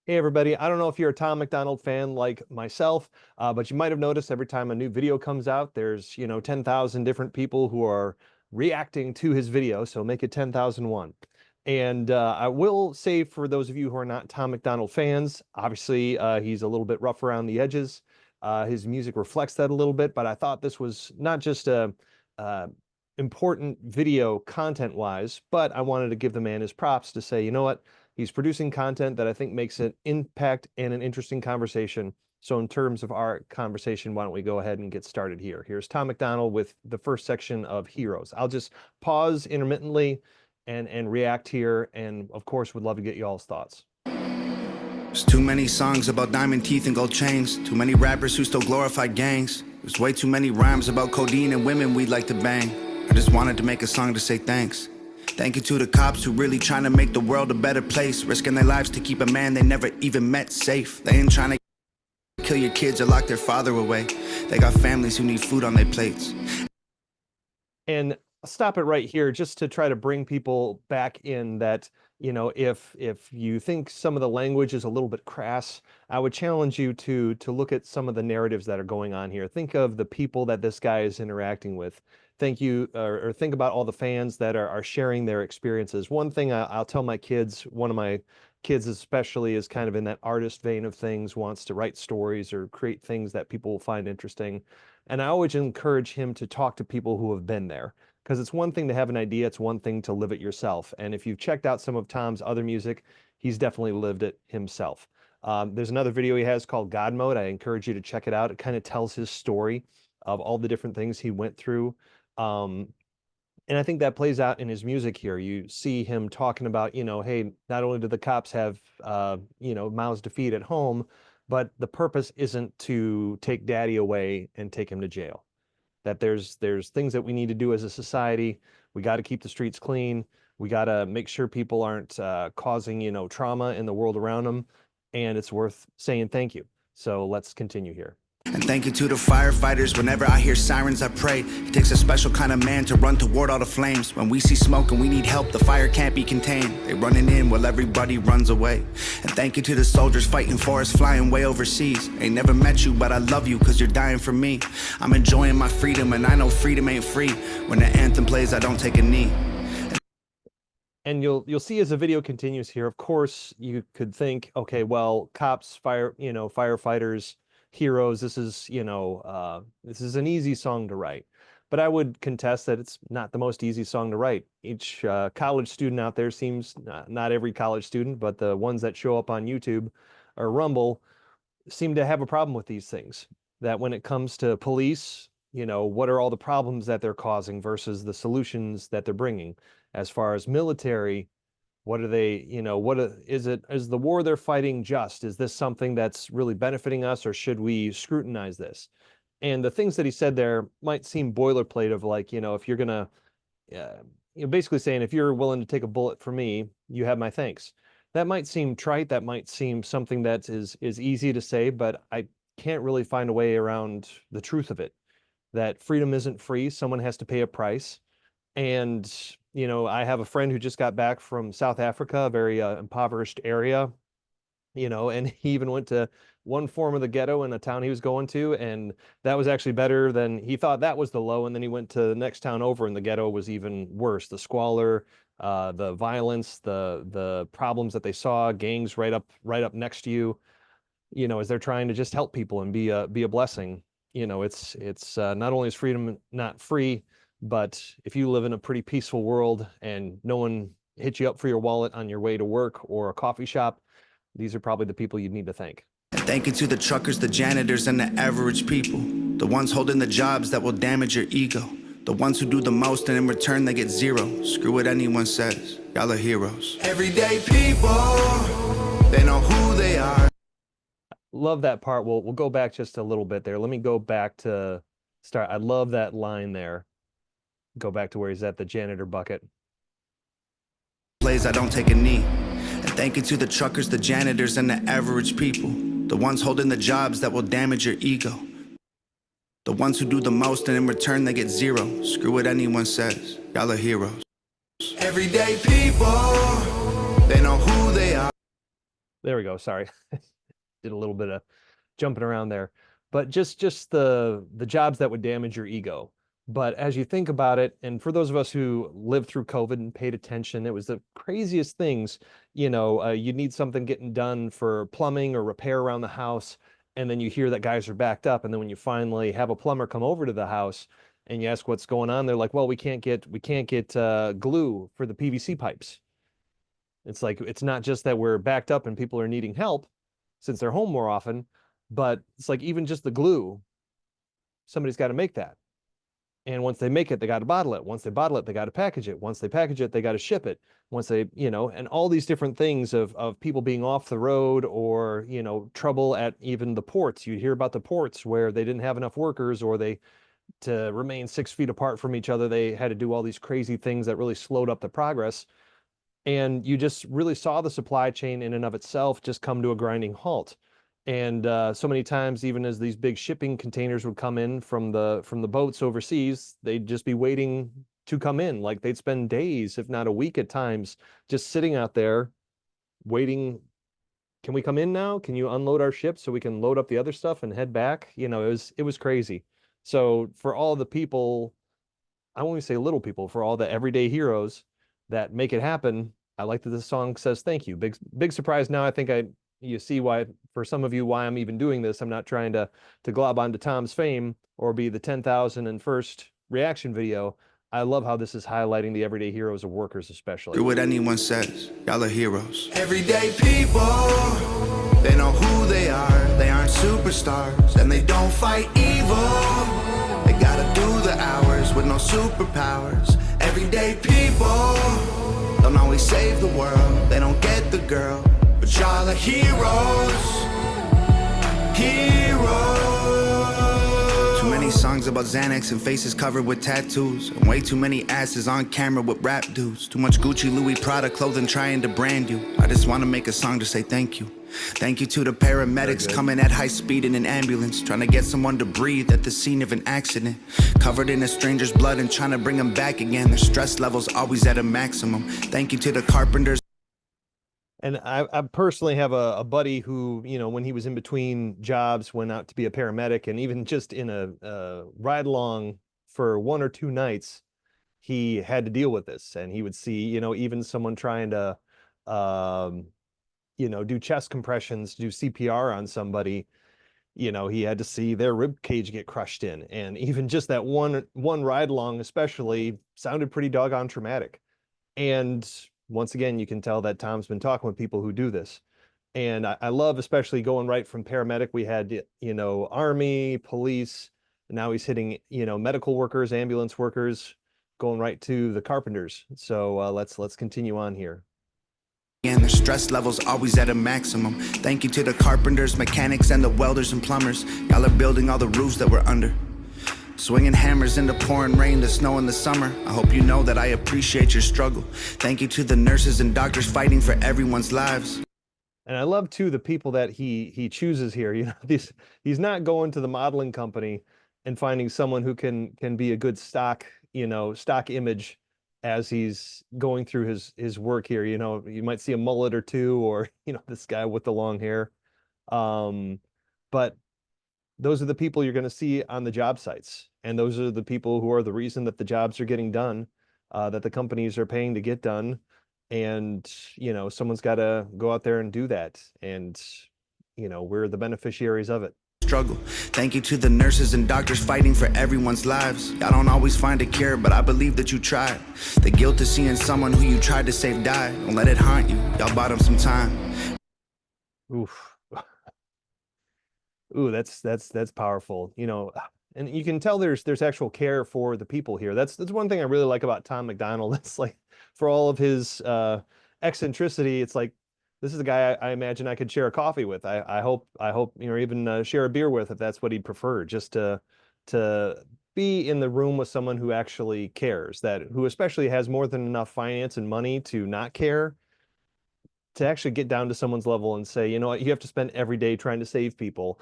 Hey everybody, I don't know if you're a Tom Mcdonald fan like myself, but you might have noticed every time a new video comes out, there's, 10,000 different people who are reacting to his video, so make it 10,001. And I will say for those of you who are not Tom Mcdonald fans, obviously he's a little bit rough around the edges. His music reflects that a little bit, but I thought this was not just a uh, important video content-wise, but I wanted to give the man his props to say, you know what? He's producing content that I think makes an impact and an interesting conversation. So in terms of our conversation, why don't we go ahead and get started here? Here's Tom McDonald with the first section of Heroes. I'll just pause intermittently and react here, and of course would love to get y'all's thoughts. There's too many songs about diamond teeth and gold chains. Too many rappers who still glorify gangs. There's way too many rhymes about codeine and women we'd like to bang. I just wanted to make a song to say thanks. Thank you to the cops who really trying to make the world a better place, risking their lives to keep a man they never even met safe. They ain't trying to kill your kids or lock their father away. They got families who need food on their plates. And I'll stop it right here just to try to bring people back in that, if you think some of the language is a little bit crass, I would challenge you to look at some of the narratives that are going on here. Think of the people that this guy is interacting with. Think about all the fans that are sharing their experiences. One thing I'll tell my kids, one of my kids especially is kind of in that artist vein of things, wants to write stories or create things that people will find interesting. And I always encourage him to talk to people who have been there, because it's one thing to have an idea, it's one thing to live it yourself. And if you've checked out some of Tom's other music, he's definitely lived it himself. There's another video he has called God Mode. I encourage you to check it out. It kind of tells his story of all the different things he went through. And I think that plays out in his music here. You see him talking about, hey, not only do the cops have, mouths to feed at home, but the purpose isn't to take daddy away and take him to jail. That there's things that we need to do as a society. We got to keep the streets clean. We got to make sure people aren't causing, trauma in the world around them. And it's worth saying thank you. So let's continue here. And thank you to the firefighters. Whenever I hear sirens, I pray. It takes a special kind of man to run toward all the flames. When we see smoke and we need help, the fire can't be contained. They running in while everybody runs away. And thank you to the soldiers fighting for us, flying way overseas. Ain't never met you, but I love you cause you're dying for me. I'm enjoying my freedom and I know freedom ain't free. When the anthem plays, I don't take a knee. And you'll see as the video continues here, of course, you could think, okay, well, cops, firefighters, heroes, this is an easy song to write. But I would contest that it's not the most easy song to write. Each college student out there seems, not every college student, but the ones that show up on YouTube or Rumble seem to have a problem with these things. That when it comes to police, what are all the problems that they're causing versus the solutions that they're bringing? As far as military, what are they, is the war they're fighting just? Is this something that's really benefiting us, or should we scrutinize this? And the things that he said there might seem boilerplate of like, if you're gonna, basically saying, if you're willing to take a bullet for me, you have my thanks. That might seem trite. That might seem something that is easy to say, but I can't really find a way around the truth of it. That freedom isn't free. Someone has to pay a price. And I have a friend who just got back from South Africa, a very impoverished area, and he even went to one form of the ghetto in a town he was going to, and that was actually better than he thought. That was the low, and then he went to the next town over, and the ghetto was even worse. The squalor, the violence, the problems that they saw, gangs right up next to you, as they're trying to just help people and be a blessing. It's not only is freedom not free, but if you live in a pretty peaceful world and no one hits you up for your wallet on your way to work or a coffee shop, these are probably the people you need to thank. And thank you to the truckers, the janitors, and the average people. The ones holding the jobs that will damage your ego. The ones who do the most and in return they get zero. Screw what anyone says. Y'all are heroes. Everyday people, they know who they are. Love that part. We'll go back just a little bit there. Let me go back to start. I love that line there. Go back to where he's at the janitor bucket. Plays I don't take a knee. And thank you to the truckers, the janitors, and the average people. The ones holding the jobs that will damage your ego. The ones who do the most and in return they get zero. Screw what anyone says. Y'all are heroes. Everyday people, they know who they are. There we go. Sorry. Did a little bit of jumping around there. But just the jobs that would damage your ego. But as you think about it, and for those of us who lived through COVID and paid attention, it was the craziest things. You need something getting done for plumbing or repair around the house, and then you hear that guys are backed up, and then when you finally have a plumber come over to the house and you ask what's going on, they're like, "Well, we can't get glue for the PVC pipes." It's like it's not just that we're backed up and people are needing help since they're home more often, but it's like even just the glue, somebody's got to make that. And once they make it, they got to bottle it. Once they bottle it, they got to package it. Once they package it, they got to ship it. Once they, and all these different things of people being off the road or, trouble at even the ports. You hear about the ports where they didn't have enough workers or to remain 6 feet apart from each other, they had to do all these crazy things that really slowed up the progress. And you just really saw the supply chain in and of itself just come to a grinding halt. And so many times, even as these big shipping containers would come in from the boats overseas, they'd just be waiting to come in. Like they'd spend days, if not a week at times, just sitting out there waiting. Can we come in now? Can you unload our ship so we can load up the other stuff and head back? It was crazy. So for all the people, I won't even say little people, for all the everyday heroes that make it happen, I like that this song says thank you. Big surprise now. I think you see why, for some of you, why I'm even doing this. I'm not trying to glob onto Tom's fame or be the 10,001st reaction video. I love how this is highlighting the everyday heroes of workers, especially. Do what anyone says, y'all are heroes. Everyday people, they know who they are. They aren't superstars and they don't fight evil. They gotta do the hours with no superpowers. Everyday people don't always save the world. They don't get the girl, but y'all are heroes. Heroes. Too many songs about Xanax and faces covered with tattoos, and way too many asses on camera with rap dudes. Too much Gucci, Louis, Prada clothing trying to brand you. I just want to make a song to say thank you. Thank you to the paramedics coming at high speed in an ambulance, trying to get someone to breathe at the scene of an accident. Covered in a stranger's blood and trying to bring them back again. Their stress levels always at a maximum. Thank you to the carpenters. And I personally have a buddy who, when he was in between jobs, went out to be a paramedic, and even just in a ride along for 1 or 2 nights, he had to deal with this. And he would see, even someone trying to, do chest compressions, do CPR on somebody, he had to see their rib cage get crushed in. And even just that one ride along, especially, sounded pretty doggone traumatic. And once again, you can tell that Tom's been talking with people who do this. And I love, especially going right from paramedic, we had, Army, police, and now he's hitting, medical workers, ambulance workers, going right to the carpenters. So let's continue on here. And their stress levels always at a maximum. Thank you to the carpenters, mechanics, and the welders and plumbers. Y'all are building all the roofs that we're under. Swinging hammers in the pouring rain, the snow in the summer. I hope you know that I appreciate your struggle. Thank you to the nurses and doctors fighting for everyone's lives. And I love too the people that he chooses here. He's not going to the modeling company and finding someone who can be a good stock image as he's going through his work here. You might see a mullet or two, or this guy with the long hair. But those are the people you're going to see on the job sites. And those are the people who are the reason that the jobs are getting done, that the companies are paying to get done. And, someone's got to go out there and do that. And, we're the beneficiaries of it. Struggle. Thank you to the nurses and doctors fighting for everyone's lives. Y'all don't always find a cure, but I believe that you tried. The guilt of seeing someone who you tried to save die. Don't let it haunt you. Y'all bought them some time. Oof. Ooh, that's powerful. And you can tell there's actual care for the people here. That's one thing I really like about Tom Mcdonald. It's like, for all of his eccentricity, it's like, this is a guy I imagine I could share a coffee with. I hope even share a beer with, if that's what he'd prefer. Just to be in the room with someone who actually cares, who especially has more than enough finance and money to not care, to actually get down to someone's level and say, you know what, you have to spend every day trying to save people.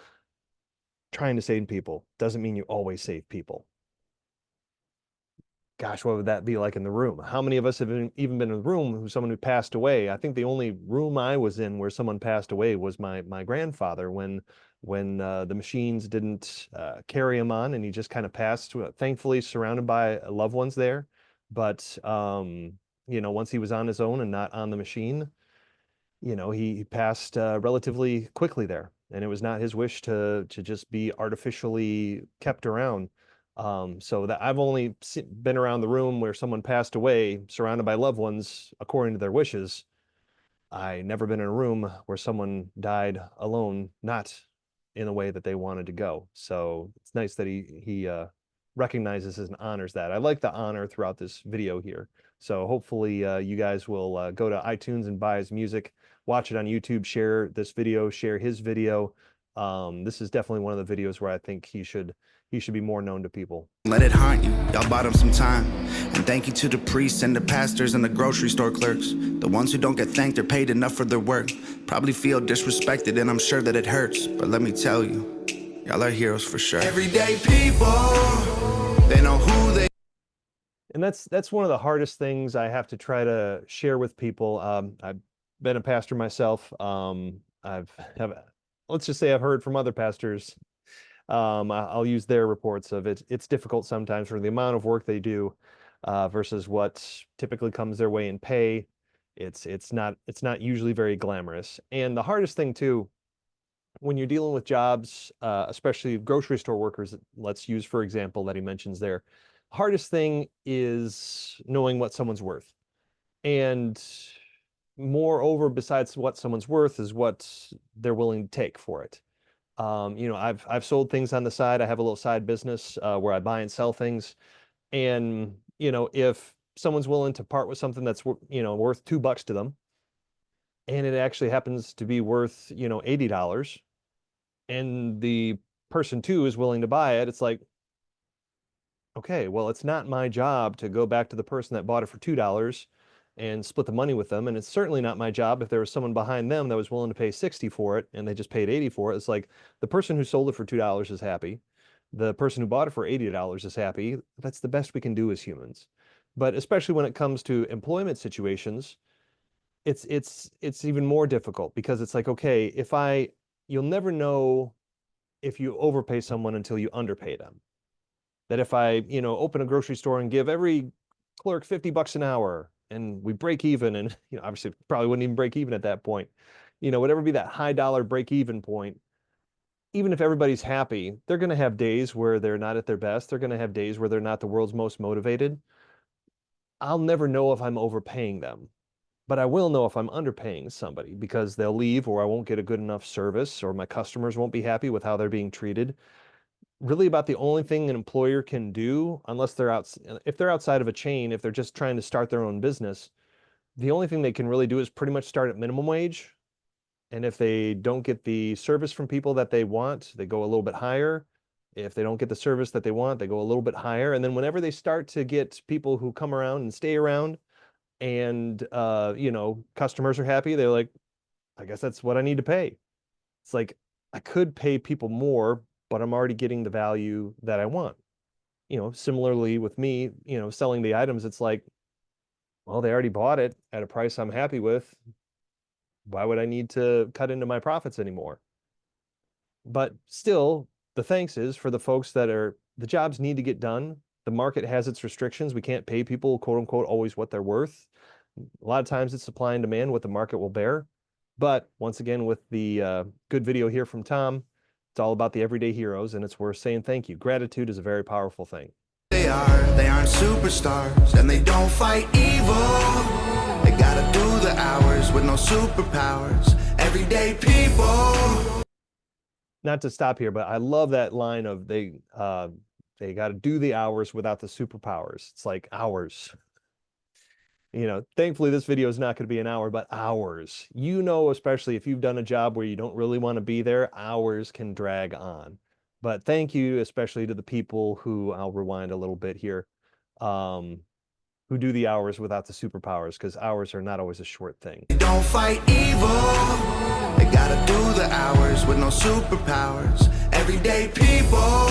Trying to save people doesn't mean you always save people. gosh, what would that be like in the room? How many of us have even been in a room with someone who passed away? I think the only room I was in where someone passed away was my grandfather when the machines didn't carry him on and he just kind of passed, thankfully surrounded by loved ones there. But once he was on his own and not on the machine, he passed relatively quickly there, and it was not his wish to just be artificially kept around. So that I've only been around the room where someone passed away, surrounded by loved ones according to their wishes. I never been in a room where someone died alone, not in a way that they wanted to go. So it's nice that he recognizes and honors that. I like the honor throughout this video here. So hopefully you guys will go to iTunes and buy his music, watch it on YouTube, share this video, share his video. This is definitely one of the videos where I think he should be more known to people. Let it haunt you, y'all bought him some time. And thank you to the priests and the pastors and the grocery store clerks. The ones who don't get thanked or paid enough for their work. Probably feel disrespected and I'm sure that it hurts. But let me tell you, y'all are heroes for sure. Everyday people, they know who they. And that's one of the hardest things I have to try to share with people. I've been a pastor myself. Let's just say I've heard from other pastors. I'll use their reports of it. It's difficult sometimes for the amount of work they do versus what typically comes their way in pay. It's not usually very glamorous. And the hardest thing too, when you're dealing with jobs, especially grocery store workers, let's use for example that he mentions there, hardest thing is knowing what someone's worth. And moreover, besides what someone's worth is what they're willing to take for it. I've sold things on the side. I have a little side business where I buy and sell things. And, if someone's willing to part with something that's, worth $2 to them, and it actually happens to be worth, $80, and the person too is willing to buy it, it's like, okay, well, it's not my job to go back to the person that bought it for $2 and split the money with them. And it's certainly not my job if there was someone behind them that was willing to pay $60 for it and they just paid $80 for it. It's like the person who sold it for $2 is happy. The person who bought it for $80 is happy. That's the best we can do as humans. But especially when it comes to employment situations, it's even more difficult because it's like, okay, you'll never know if you overpay someone until you underpay them. That if I, open a grocery store and give every clerk $50 an hour and we break even, and obviously probably wouldn't even break even at that point, whatever be that high dollar break even point, even if everybody's happy, they're going to have days where they're not at their best. They're going to have days where they're not the world's most motivated. I'll never know if I'm overpaying them, but I will know if I'm underpaying somebody because they'll leave or I won't get a good enough service or my customers won't be happy with how they're being treated. Really about the only thing an employer can do, unless if they're outside of a chain, if they're just trying to start their own business, the only thing they can really do is pretty much start at minimum wage. And if they don't get the service from people that they want, they go a little bit higher. If they don't get the service that they want, they go a little bit higher. And then whenever they start to get people who come around and stay around and, customers are happy, they're like, I guess that's what I need to pay. It's like, I could pay people more, but I'm already getting the value that I want. Similarly with me, selling the items, it's like, well, they already bought it at a price I'm happy with. Why would I need to cut into my profits anymore? But still, the thanks is for the folks the jobs need to get done. The market has its restrictions. We can't pay people, quote unquote, always what they're worth. A lot of times it's supply and demand, what the market will bear. But once again, with the good video here from Tom, it's all about the everyday heroes, and it's worth saying thank you. Gratitude is a very powerful thing. They aren't superstars, and they don't fight evil. They gotta do the hours with no superpowers. Everyday people. Not to stop here, but I love that line of they gotta do the hours without the superpowers. It's like hours. Thankfully this video is not going to be an hour, but hours. Especially if you've done a job where you don't really want to be there, hours can drag on. But thank you, especially to the people who, I'll rewind a little bit here, who do the hours without the superpowers, because hours are not always a short thing. They don't fight evil. They gotta do the hours with no superpowers. Everyday people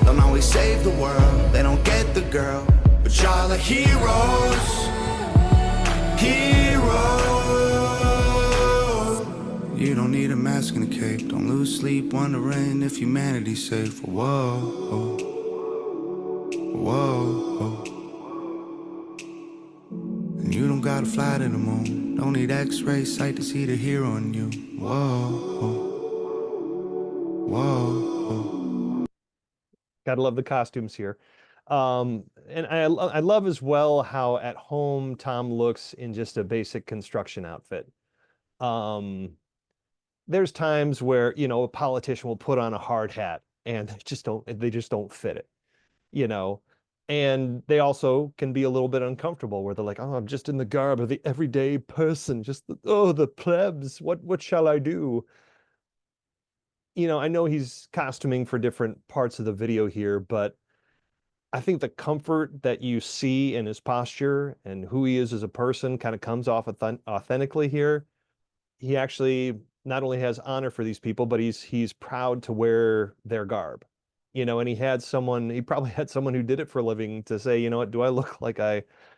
don't always save the world. They don't get the girl, but but y'all are heroes. Heroes. You don't need a mask and a cape. Don't lose sleep wondering if humanity's safe. Whoa, whoa. And you don't gotta fly to the moon. Don't need X-ray sight to see the hero in you. Whoa, whoa. Gotta love the costumes here. And I love as well how at home Tom looks in just a basic construction outfit. Um, there's times where, you know, a politician will put on a hard hat and they just don't fit it, you know. And they also can be a little bit uncomfortable where they're like, oh, I'm just in the garb of the everyday person, just the plebs. What shall I do? You know, I know he's costuming for different parts of the video here, but I think the comfort that you see in his posture and who he is as a person kind of comes off authentically here. He actually not only has honor for these people, but he's proud to wear their garb. You know, and he probably had someone who did it for a living to say, you know what, do I look like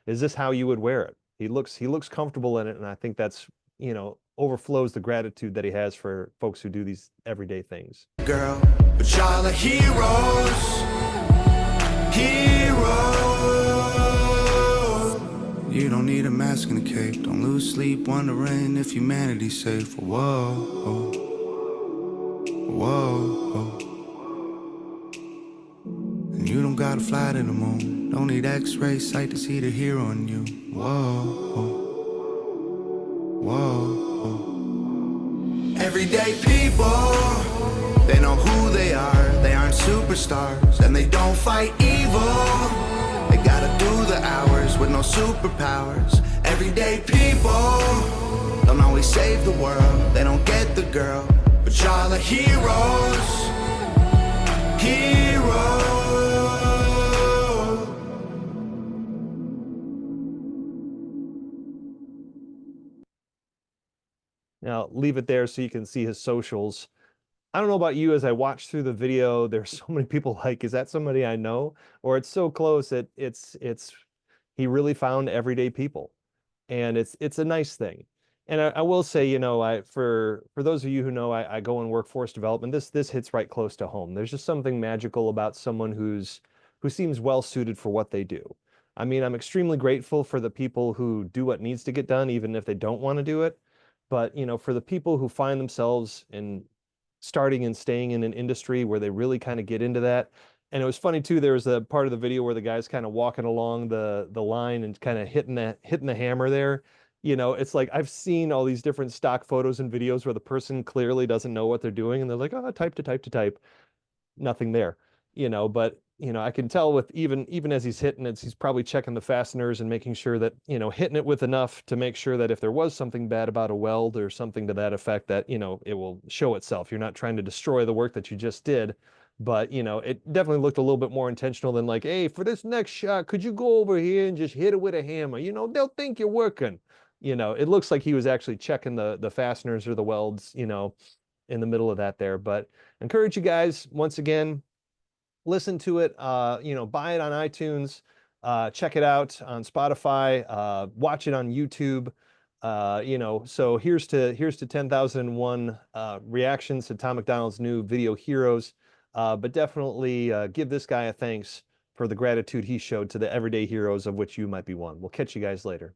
is this how you would wear it? He looks comfortable in it, and I think that's, you know, overflows the gratitude that he has for folks who do these everyday things. Girl, but y'all are heroes. Heroes. You don't need a mask and a cape. Don't lose sleep wondering if humanity's safe. Whoa, whoa. And you don't gotta fly to the moon. Don't need X-ray sight to see the hero in you. Whoa, whoa. Everyday people, they know who they are. They aren't superstars and they don't fight evil. They gotta do the hours with no superpowers. Everyday people don't always save the world. They don't get the girl, but y'all are heroes. Heroes. Now, leave it there so you can see his socials. I don't know about you, as I watch through the video, there's so many people like, is that somebody I know? Or it's so close that he really found everyday people. And it's a nice thing. And I will say, you know, for those of you who know, I go in workforce development. This hits right close to home. There's just something magical about someone who seems well suited for what they do. I mean, I'm extremely grateful for the people who do what needs to get done, even if they don't want to do it. But, you know, for the people who find themselves in starting and staying in an industry where they really kind of get into that. And it was funny too, there was a part of the video where the guy's kind of walking along the line and kind of hitting the hammer there. You know, it's like I've seen all these different stock photos and videos where the person clearly doesn't know what they're doing and they're like, oh, type to type to type. Nothing there, you know, but you know, I can tell with even as he's hitting it, he's probably checking the fasteners and making sure that, you know, hitting it with enough to make sure that if there was something bad about a weld or something to that effect, that, you know, it will show itself. You're not trying to destroy the work that you just did, but, you know, it definitely looked a little bit more intentional than like, hey, for this next shot, could you go over here and just hit it with a hammer? You know, they'll think you're working. You know, it looks like he was actually checking the fasteners or the welds, you know, in the middle of that there. But encourage you guys, once again, listen to it, you know, buy it on iTunes, check it out on Spotify, watch it on YouTube. You know, so here's to 10,001 reactions to Tom McDonald's new video Heroes. But definitely give this guy a thanks for the gratitude he showed to the everyday heroes of which you might be one. We'll catch you guys later.